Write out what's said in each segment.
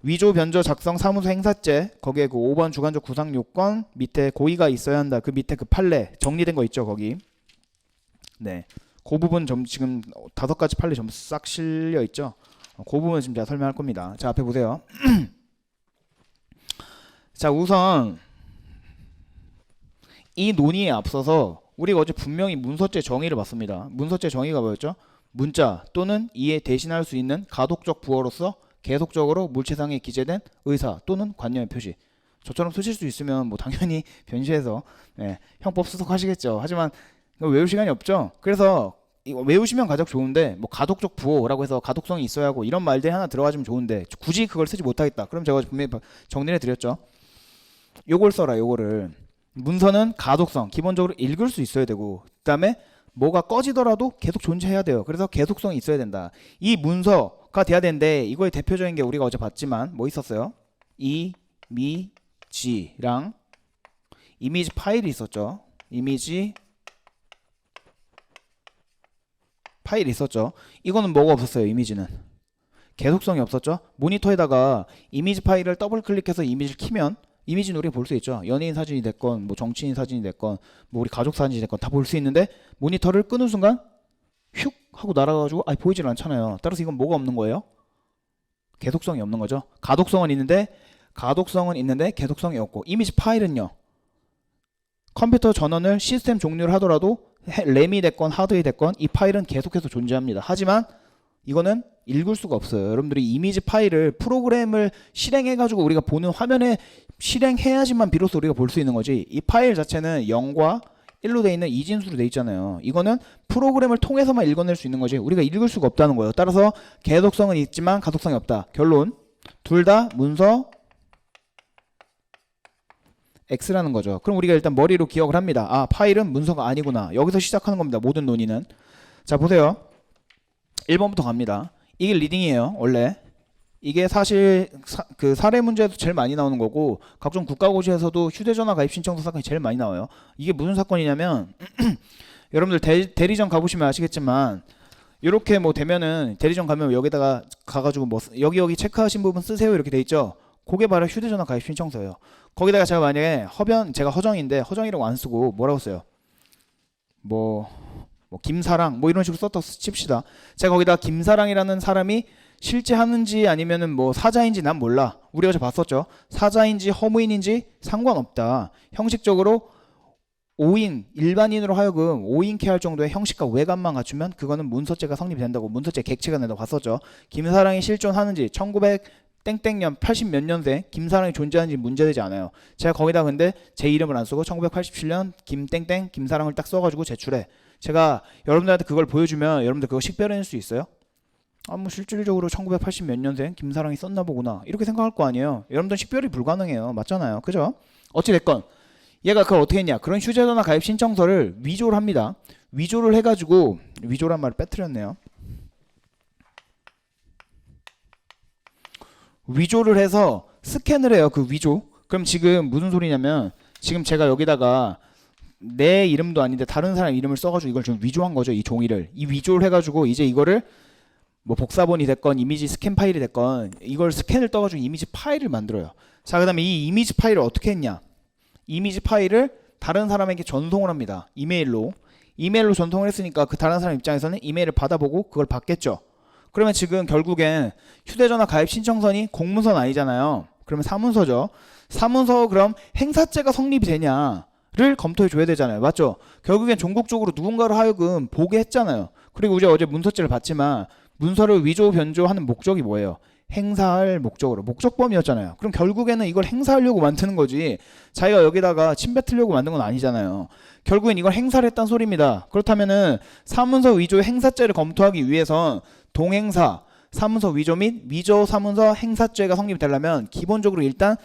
위조 변조 작성 사무소 행사죄 거기에 그 5번 주관적 구상 요건 밑에 고의가 있어야 한다. 그 밑에 그 판례 정리된 거 있죠 거기. 네, 그 부분 좀 지금 5가지 판례 전부 싹 실려 있죠. 그 부분 지금 제가 설명할 겁니다. 자 앞에 보세요. 자 우선 이 논의에 앞서서 우리가 어제 분명히 문서죄 정의를 봤습니다. 문서죄 정의가 뭐였죠? 문자 또는 이에 대신할 수 있는 가독적 부호로서 계속적으로 물체상에 기재된 의사 또는 관념의 표시. 저처럼 쓰실 수 있으면 뭐 당연히 변시해서 형법 수석하시겠죠. 하지만 외울 시간이 없죠. 그래서 이거 외우시면 가장 좋은데 뭐 가독적 부호라고 해서 가독성이 있어야 하고 이런 말들이 하나 들어가주면 좋은데 굳이 그걸 쓰지 못하겠다. 그럼 제가 분명히 정리를 해드렸죠. 요걸 써라. 요거를 문서는 가독성 기본적으로 읽을 수 있어야 되고 그 다음에 뭐가 꺼지더라도 계속 존재해야 돼요. 그래서 계속성이 있어야 된다. 이 문서가 돼야 되는데 이거의 대표적인 게 우리가 어제 봤지만 뭐 있었어요? 이미지랑 이미지 파일이 있었죠. 이미지 파일이 있었죠. 이거는 뭐가 없었어요. 이미지는 계속성이 없었죠. 모니터에다가 이미지 파일을 더블 클릭해서 이미지를 키면 이미지는 우리가 볼 수 있죠. 연예인 사진이 됐건 뭐 정치인 사진이 됐건 뭐 우리 가족 사진이 됐건 다 볼 수 있는데 모니터를 끄는 순간 휙 하고 날아가지고 보이질 않잖아요. 따라서 이건 뭐가 없는 거예요? 계속성이 없는 거죠. 가독성은 있는데 계속성이 없고 이미지 파일은요. 컴퓨터 전원을 시스템 종료를 하더라도 램이 됐건 하드이 됐건 이 파일은 계속해서 존재합니다. 하지만 이거는 읽을 수가 없어요. 여러분들이 이미지 파일을 프로그램을 실행해가지고 우리가 보는 화면에 실행해야지만 비로소 우리가 볼 수 있는 거지 이 파일 자체는 0과 1로 돼 있는 이진수로 돼 있잖아요. 이거는 프로그램을 통해서만 읽어낼 수 있는 거지 우리가 읽을 수가 없다는 거예요. 따라서 계속성은 있지만 가독성이 없다. 결론 둘 다 문서 X라는 거죠. 그럼 우리가 일단 머리로 기억을 합니다. 파일은 문서가 아니구나. 여기서 시작하는 겁니다. 모든 논의는. 자 보세요. 1번부터 갑니다. 이게 리딩이에요. 원래 이게 사실 그 사례 문제에서 제일 많이 나오는 거고 각종 국가고시에서도 휴대전화 가입 신청서 사건이 제일 많이 나와요. 이게 무슨 사건이냐면 여러분들 대리점 가보시면 아시겠지만 이렇게 뭐 되면은 대리점 가면 여기다가 가가지고 뭐 여기 체크하신 부분 쓰세요 이렇게 돼 있죠. 그게 바로 휴대전화 가입 신청서예요. 거기다가 제가 만약에 제가 허정인데 허정이라고 안 쓰고 뭐라고 써요? 뭐 김사랑 뭐 이런 식으로 썼다 칩시다. 제가 거기다 김사랑이라는 사람이 실제 하는지 아니면은 뭐 사자인지 난 몰라. 우리가 저 봤었죠. 사자인지 허무인인지 상관없다. 형식적으로 5인 일반인으로 하여금 5인케 할 정도의 형식과 외관만 갖추면 그거는 문서죄가 성립이 된다고 문서죄 객체가 된다고 봤었죠. 김사랑이 실존하는지 1900 땡땡년 80 몇 년생 김사랑이 존재하는지 문제되지 않아요. 제가 거기다 근데 제 이름을 안 쓰고 1987년 김땡땡 김사랑을 딱 써가지고 제출해. 제가 여러분들한테 그걸 보여주면 여러분들 그거 식별해낼 수 있어요? 뭐 실질적으로 1980 몇 년생 김사랑이 썼나 보구나 이렇게 생각할 거 아니에요. 여러분들 식별이 불가능해요. 맞잖아요. 그죠? 어찌됐건 얘가 그걸 어떻게 했냐. 그런 휴대전화 가입 신청서를 위조를 합니다. 위조를 해가지고 위조란 말을 빼뜨렸네요. 위조를 해서 스캔을 해요. 그 위조. 그럼 지금 무슨 소리냐면 지금 제가 여기다가 내 이름도 아닌데 다른 사람 이름을 써가지고 이걸 좀 위조한 거죠. 이 종이를. 이 위조를 해가지고 이제 이거를 뭐 복사본이 됐건 이미지 스캔 파일이 됐건 이걸 스캔을 떠가지고 이미지 파일을 만들어요. 자 그다음에 이 이미지 파일을 어떻게 했냐. 이미지 파일을 다른 사람에게 전송을 합니다. 이메일로 전송을 했으니까 그 다른 사람 입장에서는 이메일을 받아보고 그걸 받겠죠. 그러면 지금 결국엔 휴대전화 가입 신청서니 공문서는 아니잖아요. 그러면 사문서죠. 사문서 그럼 행사죄가 성립이 되냐를 검토해 줘야 되잖아요. 맞죠? 결국엔 종국적으로 누군가를 하여금 보게 했잖아요. 그리고 우리가 어제 문서죄를 봤지만 문서를 위조 변조하는 목적이 뭐예요? 행사할 목적으로 목적범이었잖아요. 그럼 결국에는 이걸 행사하려고 만드는 거지 자기가 여기다가 침뱉으려고 만든 건 아니잖아요. 결국엔 이걸 행사를 했단 소리입니다. 그렇다면은 사문서 위조 행사죄를 검토하기 위해선 동행사 사문서 위조 및 위조 사문서 행사죄가 성립되려면 기본적으로 일단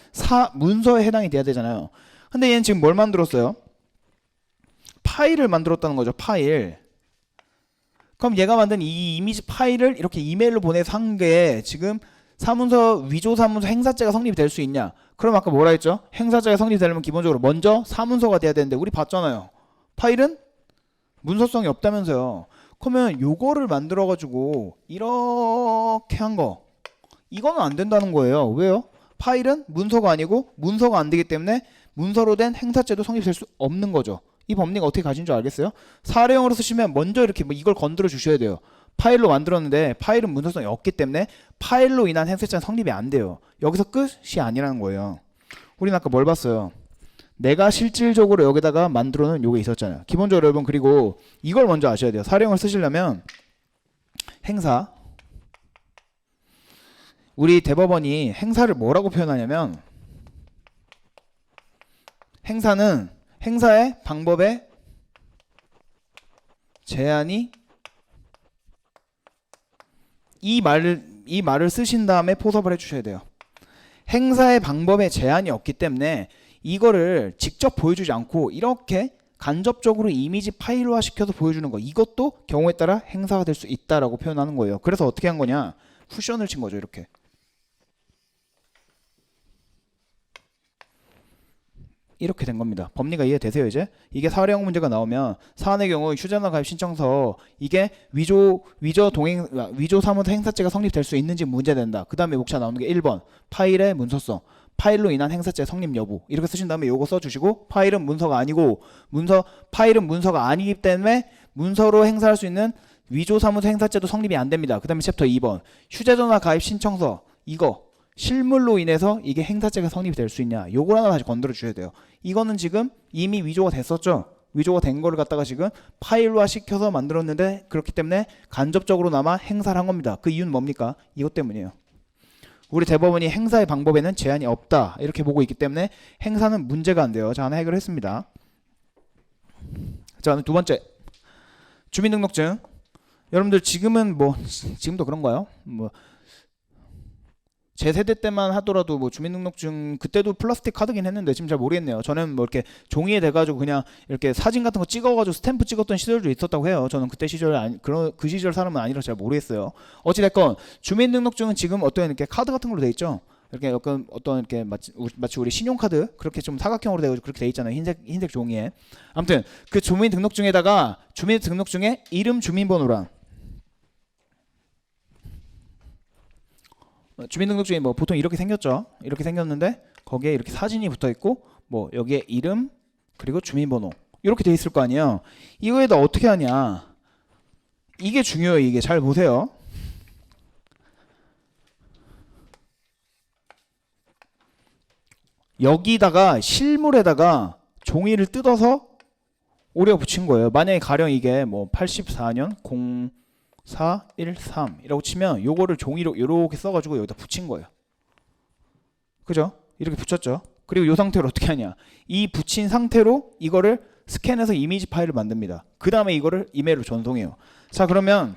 문서에 해당이 돼야 되잖아요. 근데 얘는 지금 뭘 만들었어요? 파일을 만들었다는 거죠. 파일. 그럼 얘가 만든 이 이미지 파일을 이렇게 이메일로 보내서 한 게 지금 사문서 위조 사문서 행사죄가 성립이 될 수 있냐? 그럼 아까 뭐라 했죠? 행사죄가 성립되려면 기본적으로 먼저 사문서가 돼야 되는데 우리 봤잖아요. 파일은 문서성이 없다면서요. 그러면 요거를 만들어 가지고 이렇게 한 거 이거는 안 된다는 거예요. 왜요? 파일은 문서가 아니고 문서가 안 되기 때문에 문서로 된 행사죄도 성립될 수 없는 거죠. 이 법리가 어떻게 가진 줄 알겠어요? 사례형으로 쓰시면 먼저 이렇게 뭐 이걸 건드려 주셔야 돼요. 파일로 만들었는데 파일은 문서성이 없기 때문에 파일로 인한 행사죄는 성립이 안 돼요. 여기서 끝이 아니라는 거예요. 우리는 아까 뭘 봤어요? 내가 실질적으로 여기다가 만들어 놓은 요게 있었잖아요. 기본적으로 여러분 그리고 이걸 먼저 아셔야 돼요. 사례형을 쓰시려면 행사, 우리 대법원이 행사를 뭐라고 표현하냐면 행사는 행사의 방법에 제한이 이 말을 쓰신 다음에 포섭을 해주셔야 돼요. 행사의 방법에 제한이 없기 때문에 이거를 직접 보여주지 않고 이렇게 간접적으로 이미지 파일화 시켜서 보여주는 거, 이것도 경우에 따라 행사가 될 수 있다라고 표현하는 거예요. 그래서 어떻게 한 거냐, 쿠션을 친 거죠. 이렇게 된 겁니다. 법리가 이해되세요? 이제 이게 사례형 문제가 나오면 사안의 경우 휴대전화 가입 신청서 이게 위조 사무소 행사죄가 성립될 수 있는지 문제된다. 그 다음에 목차 나오는 게 1번 파일의 문서성, 파일로 인한 행사죄 성립 여부, 이렇게 쓰신 다음에 요거 써주시고, 파일은 문서가 아니고 파일은 문서가 아니기 때문에 문서로 행사할 수 있는 위조 사무소 행사죄도 성립이 안 됩니다. 그 다음에 챕터 2번 휴대전화 가입 신청서, 이거 실물로 인해서 이게 행사죄가 성립이 될 수 있냐, 요걸 하나 다시 건드려 주셔야 돼요. 이거는 지금 이미 위조가 됐었죠. 위조가 된 거를 갖다가 지금 파일화 시켜서 만들었는데 그렇기 때문에 간접적으로나마 행사를 한 겁니다. 그 이유는 뭡니까? 이것 때문이에요. 우리 대법원이 행사의 방법에는 제한이 없다 이렇게 보고 있기 때문에 행사는 문제가 안 돼요. 자, 하나 해결했습니다. 자, 두 번째, 주민등록증. 여러분들 지금은 지금도 그런가요? 제 세대 때만 하더라도 주민등록증 그때도 플라스틱 카드긴 했는데 지금 잘 모르겠네요. 저는 이렇게 종이에 대가지고 그냥 이렇게 사진 같은 거 찍어가지고 스탬프 찍었던 시절도 있었다고 해요. 저는 그때 시절 그 시절 사람은 아니라서 잘 모르겠어요. 어찌됐건 주민등록증은 지금 어떤 이렇게 카드 같은 걸로 돼 있죠. 이렇게 어떤 이렇게 마치 우리 신용카드 그렇게 좀 사각형으로 돼가지고 그렇게 돼 있잖아요. 흰색 종이에. 아무튼 그 주민등록증에다가 주민등록증에 이름, 주민번호랑 주민등록증이 보통 이렇게 생겼죠. 이렇게 생겼는데 거기에 이렇게 사진이 붙어 있고 여기에 이름 그리고 주민번호 이렇게 돼 있을 거 아니에요. 이거에다 어떻게 하냐, 이게 중요해요. 이게 잘 보세요. 여기다가 실물에다가 종이를 뜯어서 우리가 붙인 거예요. 만약에 가령 이게 84년 0413 이라고 치면 요거를 종이로 이렇게 써가지고 여기다 붙인 거예요. 그죠? 이렇게 붙였죠. 그리고 이 상태로 어떻게 하냐, 이 붙인 상태로 이거를 스캔해서 이미지 파일을 만듭니다. 그 다음에 이거를 이메일로 전송해요. 자, 그러면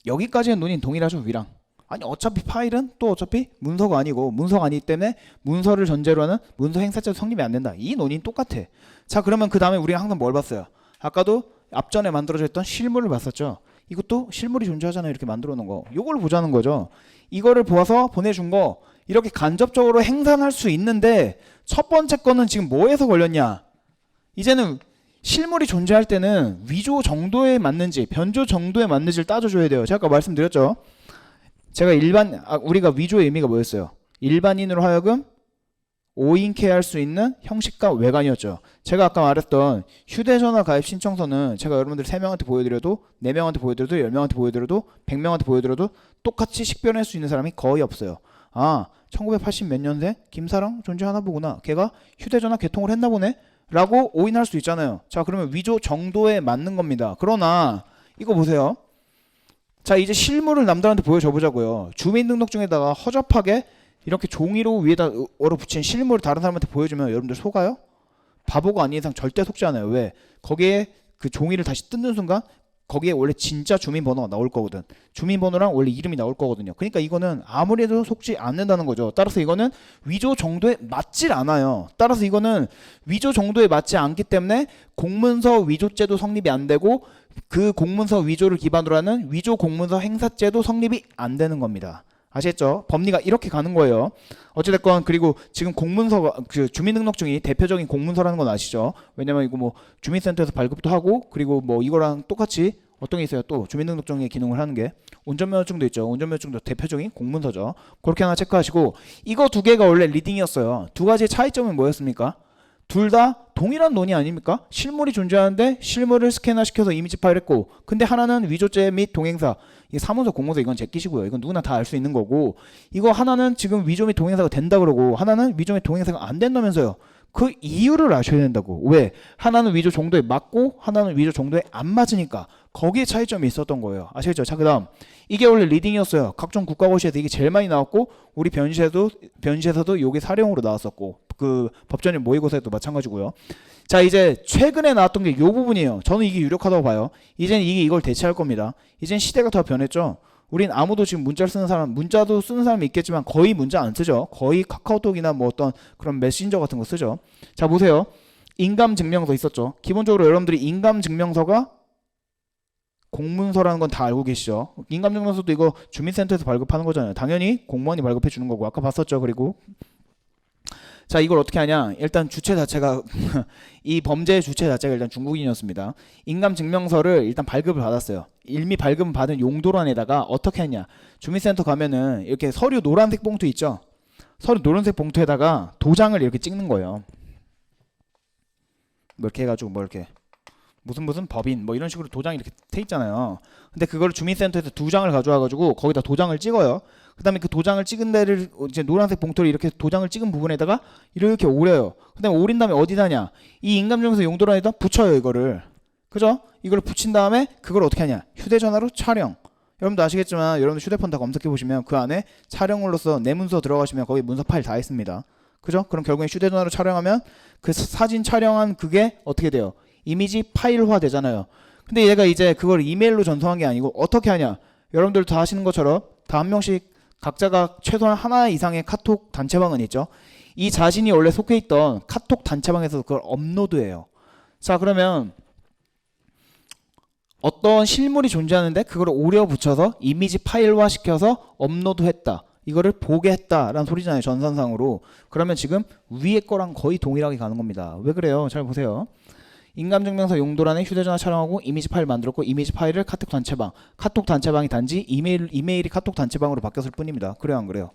여기까지는 논의는 동일하죠. 위랑. 아니 어차피 파일은 또 어차피 문서가 아니고 문서가 아니기 때문에 문서를 전제로 하는 문서 행사죄 성립이 안 된다. 이 논의는 똑같아. 자, 그러면 그 다음에 우리가 항상 뭘 봤어요? 아까도 앞전에 만들어져 있던 실물을 봤었죠. 이것도 실물이 존재하잖아요. 이렇게 만들어 놓은 거. 요걸 보자는 거죠. 이거를 보아서 보내준 거 이렇게 간접적으로 행산할 수 있는데 첫 번째 거는 지금 뭐에서 걸렸냐? 이제는 실물이 존재할 때는 위조 정도에 맞는지 변조 정도에 맞는지를 따져줘야 돼요. 제가 아까 말씀드렸죠. 우리가 위조의 의미가 뭐였어요? 일반인으로 하여금 오인케 할 수 있는 형식과 외관이었죠. 제가 아까 말했던 휴대전화 가입 신청서는 제가 여러분들 3명한테 보여드려도 4명한테 보여드려도 10명한테 보여드려도 100명한테 보여드려도 똑같이 식별할 수 있는 사람이 거의 없어요. 아, 1980 몇 년생 김사랑 존재하나 보구나, 걔가 휴대전화 개통을 했나 보네 라고 오인할 수 있잖아요. 자, 그러면 위조 정도에 맞는 겁니다. 그러나 이거 보세요. 자, 이제 실물을 남들한테 보여줘 보자고요. 주민등록증에다가 허접하게 이렇게 종이로 위에다 붙인 실물을 다른 사람한테 보여주면 여러분들 속아요? 바보가 아닌 이상 절대 속지 않아요. 왜? 거기에 그 종이를 다시 뜯는 순간 거기에 원래 진짜 주민번호가 나올 거거든. 주민번호랑 원래 이름이 나올 거거든요. 그러니까 이거는 아무래도 속지 않는다는 거죠. 따라서 이거는 위조 정도에 맞질 않아요. 따라서 이거는 위조 정도에 맞지 않기 때문에 공문서 위조죄도 성립이 안 되고 그 공문서 위조를 기반으로 하는 위조 공문서 행사죄도 성립이 안 되는 겁니다. 아시겠죠? 법리가 이렇게 가는 거예요. 어찌됐건 그리고 지금 공문서가 그 주민등록증이 대표적인 공문서라는 건 아시죠? 왜냐면 이거 주민센터에서 발급도 하고 그리고 이거랑 똑같이 어떤 게 있어요? 또 주민등록증의 기능을 하는 게 운전면허증도 있죠. 운전면허증도 대표적인 공문서죠. 그렇게 하나 체크하시고 이거 두 개가 원래 리딩이었어요. 두 가지의 차이점은 뭐였습니까? 둘 다 동일한 논의 아닙니까? 실물이 존재하는데 실물을 스캐너시켜서 이미지 파일 했고 근데 하나는 위조죄 및 동행사 이게 사문서 공문서 이건 제끼시고요. 이건 누구나 다 알 수 있는 거고 이거 하나는 지금 위조 및 동행사가 된다 그러고 하나는 위조 및 동행사가 안 된다면서요. 그 이유를 아셔야 된다고. 왜? 하나는 위조 정도에 맞고 하나는 위조 정도에 안 맞으니까 거기에 차이점이 있었던 거예요. 아시겠죠? 자, 그 다음 이게 원래 리딩이었어요. 각종 국가고시에서 이게 제일 많이 나왔고 우리 변시에서도 이게 사령으로 나왔었고 그 법전인 모의고사에도 마찬가지고요. 자, 이제 최근에 나왔던 게 이 부분이에요. 저는 이게 유력하다고 봐요. 이제는 이게 이걸 대체할 겁니다. 이젠 시대가 더 변했죠. 우린 아무도 지금 문자를 쓰는 사람, 문자도 쓰는 사람이 있겠지만 거의 문자 안 쓰죠. 거의 카카오톡이나 뭐 어떤 그런 메신저 같은 거 쓰죠. 자, 보세요. 인감증명서 있었죠. 기본적으로 여러분들이 인감증명서가 공문서라는 건 다 알고 계시죠. 인감증명서도 이거 주민센터에서 발급하는 거잖아요. 당연히 공무원이 발급해 주는 거고 아까 봤었죠. 그리고 자, 이걸 어떻게 하냐? 일단 주체 자체가 이 범죄의 주체 자체가 일단 중국인이었습니다. 인감증명서를 일단 발급을 받았어요. 이미 발급 받은 용도란에다가 어떻게 했냐? 주민센터 가면은 이렇게 서류 노란색 봉투 있죠? 서류 노란색 봉투에다가 도장을 이렇게 찍는 거예요. 뭐 이렇게 해가지고 뭐 이렇게 무슨 법인 뭐 이런 식으로 도장이 이렇게 돼 있잖아요. 근데 그걸 주민센터에서 두 장을 가져와가지고 거기다 도장을 찍어요. 그 다음에 그 도장을 찍은 데를 이제 노란색 봉투를 이렇게 도장을 찍은 부분에다가 이렇게 오려요. 그 다음에 오린 다음에 어디다냐? 이 인감증명서 용도란에다 붙여요, 이거를. 그죠? 이걸 붙인 다음에 그걸 어떻게 하냐? 휴대전화로 촬영. 여러분도 아시겠지만 여러분들 휴대폰 다 검색해 보시면 그 안에 촬영물로서 내 문서 들어가시면 거기 문서 파일 다 있습니다. 그죠? 그럼 결국엔 휴대전화로 촬영하면 그 사진 촬영한 그게 어떻게 돼요? 이미지 파일화 되잖아요. 근데 얘가 이제 그걸 이메일로 전송한 게 아니고 어떻게 하냐? 여러분들 다 하시는 것처럼 다 한 명씩 각자가 최소한 하나 이상의 카톡 단체방은 있죠. 이 자신이 원래 속해 있던 카톡 단체방에서 그걸 업로드해요. 자, 그러면 어떤 실물이 존재하는데 그걸 오려 붙여서 이미지 파일화 시켜서 업로드했다. 이거를 보게 했다라는 소리잖아요. 전산상으로. 그러면 지금 위에 거랑 거의 동일하게 가는 겁니다. 왜 그래요? 잘 보세요. 인감증명서 용도란에 휴대전화 촬영하고 이미지 파일 만들었고 이미지 파일을 카톡 단체방. 카톡 단체방이 단지 이메일이 카톡 단체방으로 바뀌었을 뿐입니다. 그래요, 안 그래요?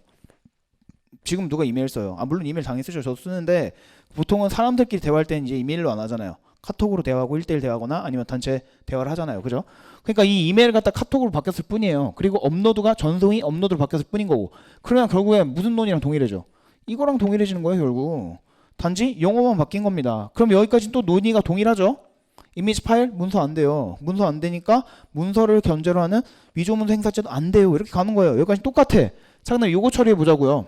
지금 누가 이메일 써요? 아, 물론 이메일 당연히 쓰죠. 저도 쓰는데 보통은 사람들끼리 대화할 때는 이제 이메일로 안 하잖아요. 카톡으로 대화하고 1대1 대화하거나 아니면 단체 대화를 하잖아요. 그죠? 그러니까 이 이메일 갖다 카톡으로 바뀌었을 뿐이에요. 그리고 업로드가 전송이 업로드로 바뀌었을 뿐인 거고. 그러면 결국에 무슨 논이랑 동일해져? 이거랑 동일해지는 거예요, 결국. 단지 용어만 바뀐 겁니다. 그럼 여기까지 또 논의가 동일하죠? 이미지 파일 문서 안 돼요. 문서 안 되니까 문서를 견제로 하는 위조문서 행사죄도 안 돼요. 이렇게 가는 거예요. 여기까지 똑같아. 자, 그럼 요거 처리해 보자고요.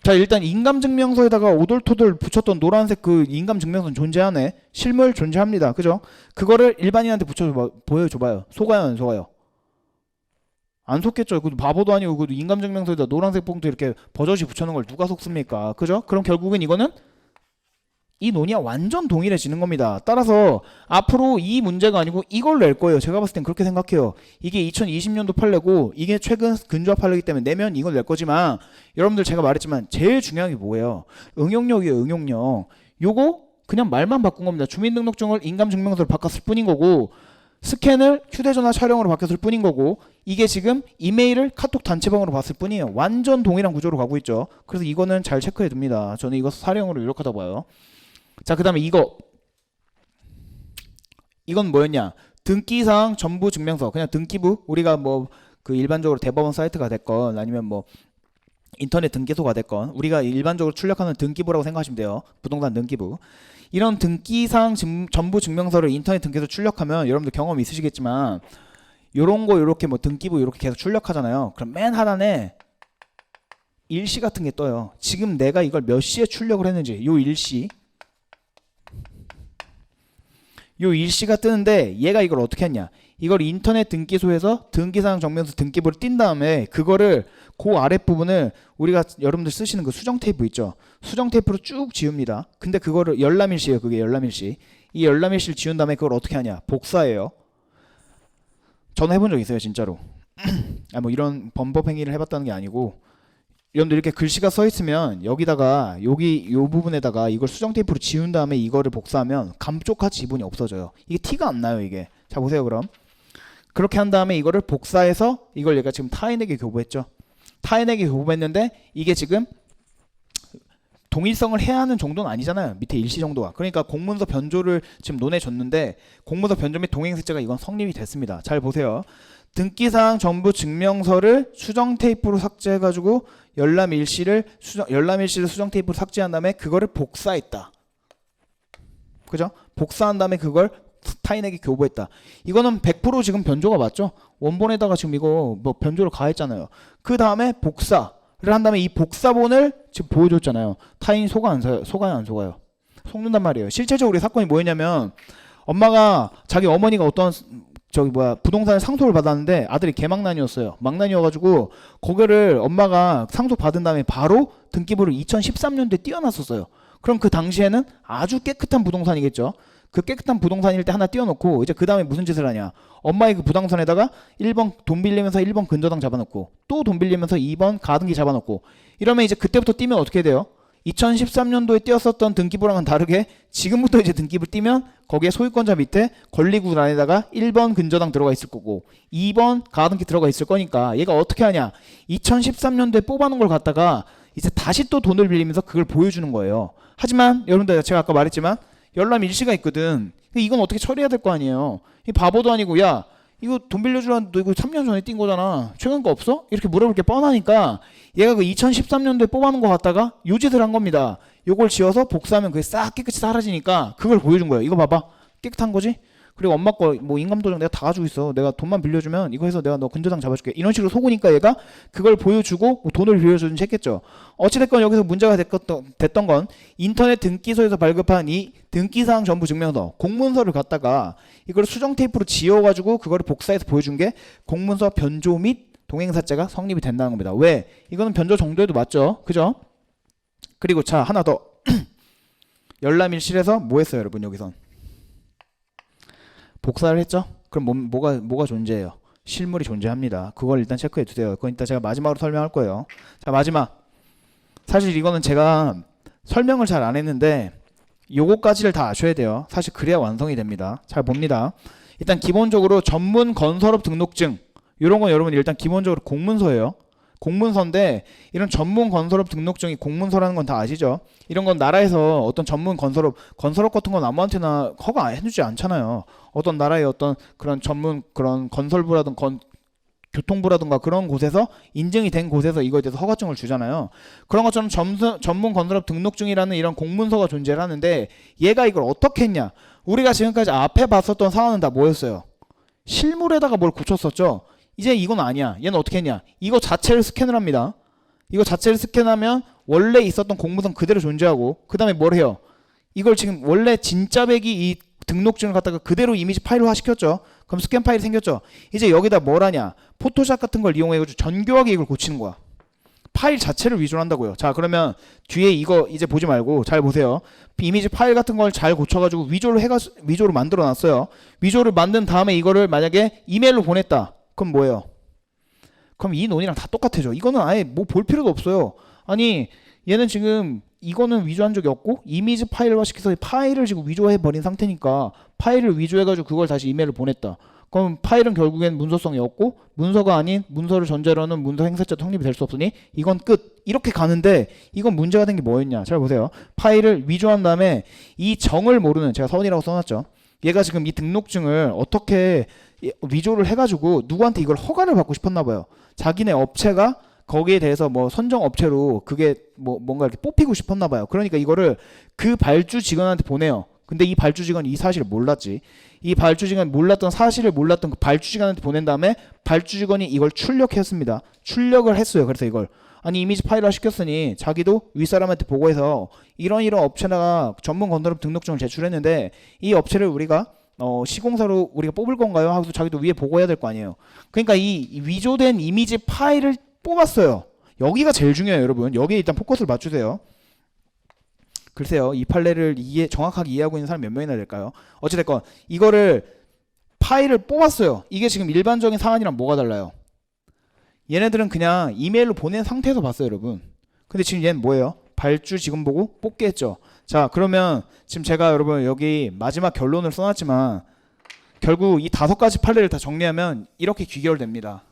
자, 일단 인감증명서에다가 오돌토돌 붙였던 노란색 그 인감증명서는 존재하네. 실물 존재합니다. 그죠? 그거를 일반인한테 보여줘봐요. 속아요, 안 속아요? 안 속겠죠. 그 바보도 아니고 그 인감증명서에다 노란색 봉투 이렇게 버젓이 붙여놓은 걸 누가 속습니까? 그죠? 그럼 결국엔 이거는 이 논의와 완전 동일해지는 겁니다. 따라서 앞으로 이 문제가 아니고 이걸 낼 거예요. 제가 봤을 땐 그렇게 생각해요. 이게 2020년도 판례고 이게 최근 근조합 판례이기 때문에 내면 이걸 낼 거지만 여러분들 제가 말했지만 제일 중요한 게 뭐예요? 응용력이에요. 응용력. 요거 그냥 말만 바꾼 겁니다. 주민등록증을 인감증명서로 바꿨을 뿐인 거고 스캔을 휴대전화 촬영으로 바뀌었을 뿐인 거고 이게 지금 이메일을 카톡 단체방으로 봤을 뿐이에요. 완전 동일한 구조로 가고 있죠. 그래서 이거는 잘 체크해 둡니다. 저는 이거 사령으로 유력하다 봐요. 자, 그 다음에 이건 뭐였냐? 등기사항 전부 증명서. 그냥 등기부. 우리가 뭐 그 일반적으로 대법원 사이트가 됐건 아니면 뭐 인터넷 등기소가 됐건 우리가 일반적으로 출력하는 등기부라고 생각하시면 돼요. 부동산 등기부. 이런 등기사항 전부 증명서를 인터넷 등기소 출력하면 여러분들 경험 있으시겠지만 요런 거 요렇게 뭐 등기부 요렇게 계속 출력하잖아요. 그럼 맨 하단에 일시 같은 게 떠요. 지금 내가 이걸 몇 시에 출력을 했는지 요 일시가 뜨는데 얘가 이걸 어떻게 했냐? 이걸 인터넷 등기소에서 등기사항 정명서 등기부를 띈 다음에 그거를 그 아랫부분을 우리가 여러분들 쓰시는 그 수정 테이프 있죠? 수정 테이프로 쭉 지웁니다. 근데 그거를 열람일시예요. 그게 열람일시. 이 열람일시를 지운 다음에 그걸 어떻게 하냐? 복사해요. 저는 해본 적 있어요, 진짜로. 뭐 이런 범법 행위를 해봤다는 게 아니고 여러분들 이렇게 글씨가 써 있으면 여기다가 여기 요 부분에다가 이걸 수정 테이프로 지운 다음에 이거를 복사하면 감쪽같이 지분이 없어져요. 이게 티가 안 나요, 이게. 자 보세요. 그럼 그렇게 한 다음에 이거를 복사해서 이걸 얘가 지금 타인에게 교부했죠. 타인에게 교부했는데 이게 지금 동일성을 해야 하는 정도는 아니잖아요. 밑에 일시 정도가. 그러니까 공문서 변조를 지금 논해줬는데 공문서 변조 및 동행색자가 이건 성립이 됐습니다. 잘 보세요. 등기사항 전부 증명서를 수정 테이프로 삭제해가지고 열람 일시를 수정 테이프로 삭제한 다음에 그거를 복사했다. 그죠? 복사한 다음에 그걸 타인에게 교부했다. 이거는 100% 지금 변조가 맞죠? 원본에다가 지금 이거 뭐 변조를 가했잖아요. 그 다음에 복사를 한 다음에 이 복사본을 지금 보여줬잖아요. 타인이 속아 안 속아요, 안 속아요? 속는단 말이에요. 실질적으로 우리 사건이 뭐였냐면 엄마가 자기 어머니가 어떤 부동산을 상속을 받았는데 아들이 개망난이었어요. 망난이어가지고 거기를 엄마가 상속 받은 다음에 바로 등기부를 2013년도에 띄워놨었어요. 그럼 그 당시에는 아주 깨끗한 부동산이겠죠. 그 깨끗한 부동산일 때 하나 띄워놓고 이제 그 다음에 무슨 짓을 하냐. 엄마의 그 부동산에다가 1번 돈 빌리면서 1번 근저당 잡아놓고 또 돈 빌리면서 2번 가등기 잡아놓고 이러면 이제 그때부터 띄면 어떻게 돼요? 2013년도에 띄었었던 등기부랑은 다르게 지금부터 이제 등기부 띄면 거기에 소유권자 밑에 권리구 안에다가 1번 근저당 들어가 있을 거고 2번 가등기 들어가 있을 거니까 얘가 어떻게 하냐. 2013년도에 뽑아놓은 걸 갖다가 이제 다시 또 돈을 빌리면서 그걸 보여주는 거예요. 하지만 여러분들 제가 아까 말했지만 열람 일시가 있거든. 이건 어떻게 처리해야 될 거 아니에요. 이 바보도 아니고 야 이거 돈 빌려주라는데 너 이거 3년 전에 띈 거잖아. 최근 거 없어? 이렇게 물어볼 게 뻔하니까 얘가 그 2013년도에 뽑아놓은 거 갖다가 요 짓을 한 겁니다. 요걸 지어서 복사하면 그게 싹 깨끗이 사라지니까 그걸 보여준 거예요. 이거 봐봐. 깨끗한 거지? 그리고 엄마 거 뭐 인감도장 내가 다 가지고 있어. 내가 돈만 빌려주면 이거 해서 내가 너 근저당 잡아줄게. 이런 식으로 속으니까 얘가 그걸 보여주고 뭐 돈을 빌려주든지 했겠죠. 어찌됐건 여기서 문제가 됐던 건 인터넷 등기소에서 발급한 이 등기사항 전부 증명서 공문서를 갖다가 이걸 수정 테이프로 지워가지고 그거를 복사해서 보여준 게 공문서 변조 및 동행사자가 성립이 된다는 겁니다. 왜? 이거는 변조 정도에도 맞죠. 그죠? 그리고 자 하나 더 열람일실에서 뭐 했어요 여러분 여기선? 복사를 했죠? 그럼 뭐가 존재해요? 실물이 존재합니다. 그걸 일단 체크해 두세요. 그건 이따 제가 마지막으로 설명할 거예요. 자 마지막. 사실 이거는 제가 설명을 잘 안 했는데 요거까지를 다 아셔야 돼요. 사실 그래야 완성이 됩니다. 잘 봅니다. 일단 기본적으로 전문 건설업 등록증 이런 건 여러분 일단 기본적으로 공문서예요. 공문서인데 이런 전문 건설업 등록증이 공문서라는 건 다 아시죠? 이런 건 나라에서 어떤 전문 건설업 같은 건 아무한테나 허가 해주지 않잖아요. 어떤 나라의 어떤 그런 전문 그런 건설부라든가 교통부라든가 그런 곳에서 인증이 된 곳에서 이거에 대해서 허가증을 주잖아요. 그런 것처럼 전문 건설업 등록증이라는 이런 공문서가 존재를 하는데 얘가 이걸 어떻게 했냐? 우리가 지금까지 앞에 봤었던 사안은 다 뭐였어요? 실물에다가 뭘 고쳤었죠. 이제 이건 아니야. 얘는 어떻게 했냐? 이거 자체를 스캔을 합니다. 이거 자체를 스캔하면 원래 있었던 공문서 그대로 존재하고 그 다음에 뭘 해요? 이걸 지금 원래 진짜 백이 이 등록증을 갖다가 그대로 이미지 파일화 시켰죠. 그럼 스캔 파일이 생겼죠. 이제 여기다 뭘 하냐? 포토샵 같은 걸 이용해가지고 정교하게 이걸 고치는 거야. 파일 자체를 위조를 한다고요. 자 그러면 뒤에 이거 이제 보지 말고 잘 보세요. 이미지 파일 같은 걸 잘 고쳐가지고 위조를 만들어 놨어요. 위조를 만든 다음에 이거를 만약에 이메일로 보냈다. 그럼 뭐예요? 그럼 이 논이랑 다 똑같아져. 이거는 아예 뭐 볼 필요도 없어요. 아니 얘는 지금 이거는 위조한 적이 없고 이미지 파일화 시켜서 파일을 지금 위조해 버린 상태니까 파일을 위조해가지고 그걸 다시 이메일을 보냈다. 그럼 파일은 결국엔 문서성이 없고 문서가 아닌 문서를 전제로 하는 문서 행사자 성립이 될 수 없으니 이건 끝. 이렇게 가는데 이건 문제가 된 게 뭐였냐? 잘 보세요. 파일을 위조한 다음에 이 정을 모르는 제가 서원이라고 써놨죠. 얘가 지금 이 등록증을 어떻게 위조를 해가지고 누구한테 이걸 허가를 받고 싶었나 봐요. 자기네 업체가 거기에 대해서 뭐 선정 업체로 그게 뭐 뭔가 이렇게 뽑히고 싶었나 봐요. 그러니까 이거를 그 발주 직원한테 보내요. 근데 이 발주 직원이 이 사실을 몰랐지. 이 발주 직원이 사실을 몰랐던 그 발주 직원한테 보낸 다음에 발주 직원이 이걸 출력했습니다. 출력을 했어요. 그래서 이걸 아니 이미지 파일화 시켰으니 자기도 윗사람한테 보고해서 이런 업체가 전문 건설업 등록증을 제출했는데 이 업체를 우리가 시공사로 우리가 뽑을 건가요? 하고서 자기도 위에 보고해야 될 거 아니에요. 그러니까 이 위조된 이미지 파일을 뽑았어요. 여기가 제일 중요해요, 여러분. 여기에 일단 포커스를 맞추세요. 글쎄요, 이 판례를 정확하게 이해하고 있는 사람 몇 명이나 될까요? 어찌됐건 이거를 파일을 뽑았어요. 이게 지금 일반적인 사안이랑 뭐가 달라요? 얘네들은 그냥 이메일로 보낸 상태에서 봤어요, 여러분. 근데 지금 얘는 뭐예요? 발주 지금 보고 뽑게 했죠. 자, 그러면 지금 제가 여러분 여기 마지막 결론을 써놨지만 결국 이 5가지 판례를 다 정리하면 이렇게 귀결됩니다.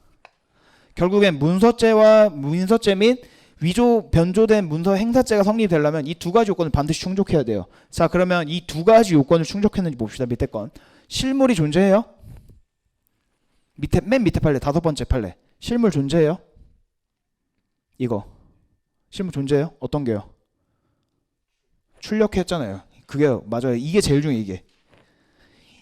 결국엔 문서죄 및 위조 변조된 문서 행사죄가 성립되려면 이 2가지 요건을 반드시 충족해야 돼요. 자, 그러면 이 2가지 요건을 충족했는지 봅시다. 밑에 건. 실물이 존재해요? 맨 밑에 판례 5번째 판례. 실물 존재해요? 이거. 실물 존재해요? 어떤 게요? 출력했잖아요. 그게요. 맞아요. 이게 제일 중요해, 이게.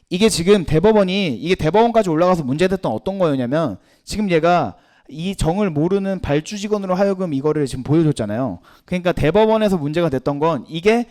이게 지금 이게 대법원까지 올라가서 문제됐던 어떤 거였냐면, 지금 얘가 이 정을 모르는 발주 직원으로 하여금 이거를 지금 보여줬잖아요. 그러니까 대법원에서 문제가 됐던 건 이게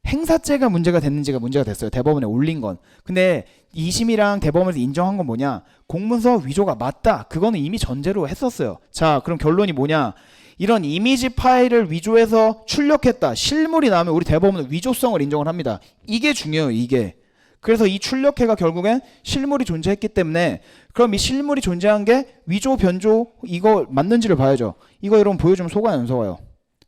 행사죄가 문제가 됐는지가 문제가 됐어요. 대법원에 올린 건. 근데 2심이랑 대법원에서 인정한 건 뭐냐? 공문서 위조가 맞다. 그거는 이미 전제로 했었어요. 자, 그럼 결론이 뭐냐? 이런 이미지 파일을 위조해서 출력했다. 실물이 나오면 우리 대법원은 위조성을 인정을 합니다. 이게 중요해요. 이게. 그래서 이 출력해가 결국엔 실물이 존재했기 때문에 그럼 이 실물이 존재한 게 위조, 변조 이거 맞는지를 봐야죠. 이거 여러분 보여주면 속아요, 안 속아요?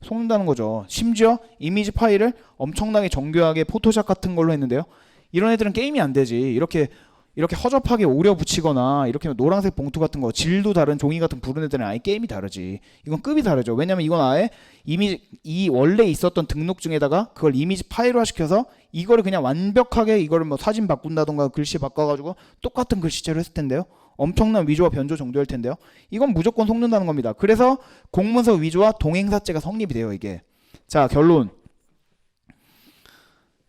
속는다는 거죠. 심지어 이미지 파일을 엄청나게 정교하게 포토샵 같은 걸로 했는데요. 이런 애들은 게임이 안 되지. 이렇게 허접하게 오려 붙이거나 이렇게 노란색 봉투 같은 거 질도 다른 종이 같은 부른 애들은 아예 게임이 다르지. 이건 급이 다르죠. 왜냐면 이건 아예 이 원래 있었던 등록증에다가 그걸 이미지 파일화 시켜서 이거를 그냥 완벽하게 이거를 뭐 사진 바꾼다던가 글씨 바꿔가지고 똑같은 글씨체로 했을 텐데요. 엄청난 위조와 변조 정도일 텐데요. 이건 무조건 속는다는 겁니다. 그래서 공문서 위조와 동행사죄가 성립이 돼요, 이게. 자, 결론.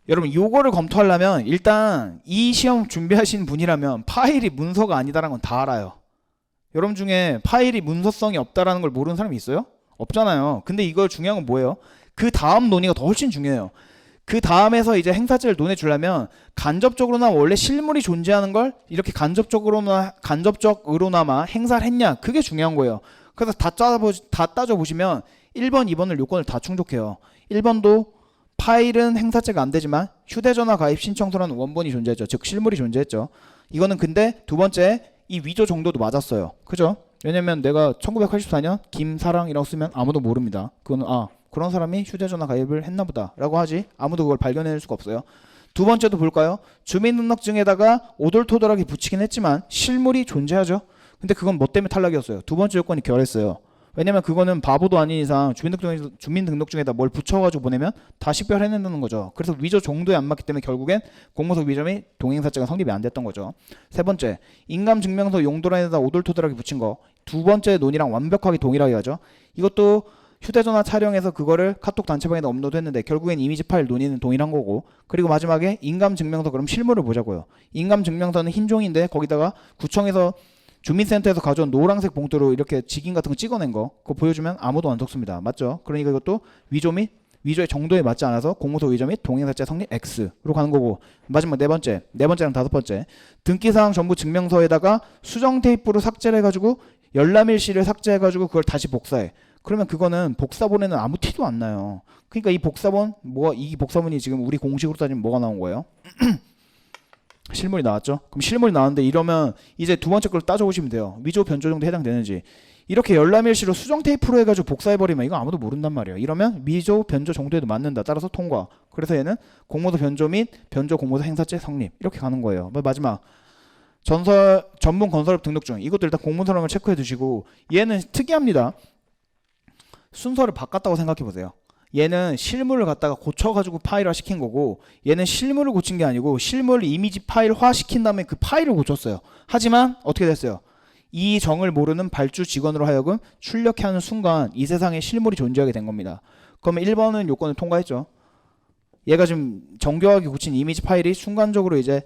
여러분 요거를 검토하려면 일단 이 시험 준비하신 분이라면 파일이 문서가 아니다라는 건 다 알아요. 여러분 중에 파일이 문서성이 없다라는 걸 모르는 사람이 있어요? 없잖아요. 근데 이거 중요한 건 뭐예요? 그 다음 논의가 더 훨씬 중요해요. 그 다음에서 이제 행사죄를 논해주려면 간접적으로나 원래 실물이 존재하는 걸 이렇게 간접적으로나마 행사를 했냐, 그게 중요한 거예요. 그래서 다 따져보시면 1번, 2번을 요건을 다 충족해요. 1번도 파일은 행사죄가 안 되지만 휴대전화 가입 신청서라는 원본이 존재했죠. 즉 실물이 존재했죠. 이거는 근데 두 번째 이 위조 정도도 맞았어요. 그죠? 왜냐면 내가 1984년 김사랑이라고 쓰면 아무도 모릅니다. 그거는 그런 사람이 휴대전화 가입을 했나 보다 라고 하지 아무도 그걸 발견해낼 수가 없어요. 두 번째도 볼까요? 주민등록증에다가 오돌토돌하게 붙이긴 했지만 실물이 존재하죠. 근데 그건 뭐 때문에 탈락이었어요? 두 번째 요건이 결했어요. 왜냐면 그거는 바보도 아닌 이상 주민등록증에다 뭘 붙여가지고 보내면 다 식별해낸다는 거죠. 그래서 위조 정도에 안 맞기 때문에 결국엔 공문서 위조 및 동행사죄가 성립이 안 됐던 거죠. 세 번째, 인감증명서 용도란에다 오돌토돌하게 붙인 거. 두 번째 논의랑 완벽하게 동일하게 하죠. 이것도 휴대전화 촬영해서 그거를 카톡 단체방에다 업로드했는데 결국엔 이미지 파일 논의는 동일한 거고. 그리고 마지막에 인감증명서, 그럼 실물을 보자고요. 인감증명서는 흰 종인데 거기다가 구청에서 주민센터에서 가져온 노란색 봉투로 이렇게 직인 같은 거 찍어낸 거, 그거 보여주면 아무도 안 속습니다. 맞죠? 그러니까 이것도 위조 및 위조의 정도에 맞지 않아서 공문서 위조 및 동행사죄 성립 X로 가는 거고. 마지막 네 번째랑 다섯 번째, 등기사항 전부 증명서에다가 수정 테이프로 삭제를 해가지고 열람일시를 삭제해가지고 그걸 다시 복사해. 그러면 그거는 복사본에는 아무 티도 안 나요. 그러니까 이 복사본이 지금 우리 공식으로 따지면 뭐가 나온 거예요? 실물이 나왔죠. 그럼 실물이 나왔는데 이러면 이제 두 번째 걸 따져보시면 돼요. 위조 변조 정도 해당되는지. 이렇게 열람일시로 수정 테이프로 해가지고 복사해버리면 이거 아무도 모른단 말이에요. 이러면 위조 변조 정도에도 맞는다. 따라서 통과. 그래서 얘는 공모서 변조 및 변조 공모서 행사죄 성립. 이렇게 가는 거예요. 마지막 전문 건설업 등록증. 이것도 일단 공문서랑을 체크해 두시고, 얘는 특이합니다. 순서를 바꿨다고 생각해 보세요. 얘는 실물을 갖다가 고쳐가지고 파일화 시킨 거고, 얘는 실물을 고친 게 아니고 실물을 이미지 파일화 시킨 다음에 그 파일을 고쳤어요. 하지만 어떻게 됐어요? 이 정을 모르는 발주 직원으로 하여금 출력하는 순간 이 세상에 실물이 존재하게 된 겁니다. 그러면 1번은 요건을 통과했죠. 얘가 지금 정교하게 고친 이미지 파일이 순간적으로 이제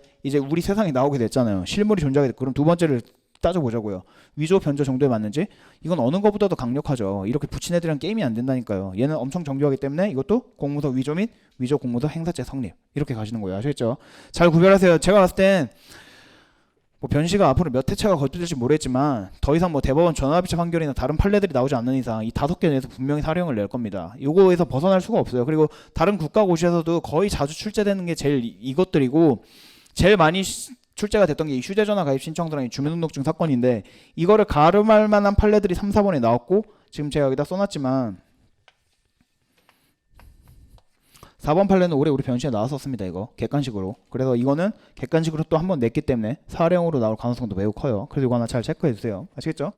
우리 세상에 나오게 됐잖아요. 실물이 존재하게 됐고. 그럼 두 번째를 따져보자고요. 위조 변조 정도에 맞는지. 이건 어느 것보다도 강력하죠. 이렇게 붙인 애들이랑 게임이 안 된다니까요. 얘는 엄청 정교하기 때문에 이것도 공문서 위조 및 위조 공문서 행사죄 성립. 이렇게 가시는 거예요. 아시겠죠? 잘 구별하세요. 제가 봤을 땐 뭐 변시가 앞으로 몇 회차가 거듭될지 모르겠지만 더 이상 뭐 대법원 전화합의체 판결이나 다른 판례들이 나오지 않는 이상 이 5개 내에서 분명히 사령을 낼 겁니다. 요거에서 벗어날 수가 없어요. 그리고 다른 국가고시에서도 거의 자주 출제되는 게 제일 이것들이고, 제일 많이 출제가 됐던 게 이 휴대전화 가입 신청서랑 주민등록증 사건인데, 이거를 가름할 만한 판례들이 3, 4번에 나왔고, 지금 제가 여기다 써놨지만 4번 판례는 올해 우리 변시에 나왔었습니다. 이거 객관식으로. 그래서 이거는 객관식으로 또 한 번 냈기 때문에 사례형으로 나올 가능성도 매우 커요. 그래서 이거 하나 잘 체크해 주세요. 아시겠죠?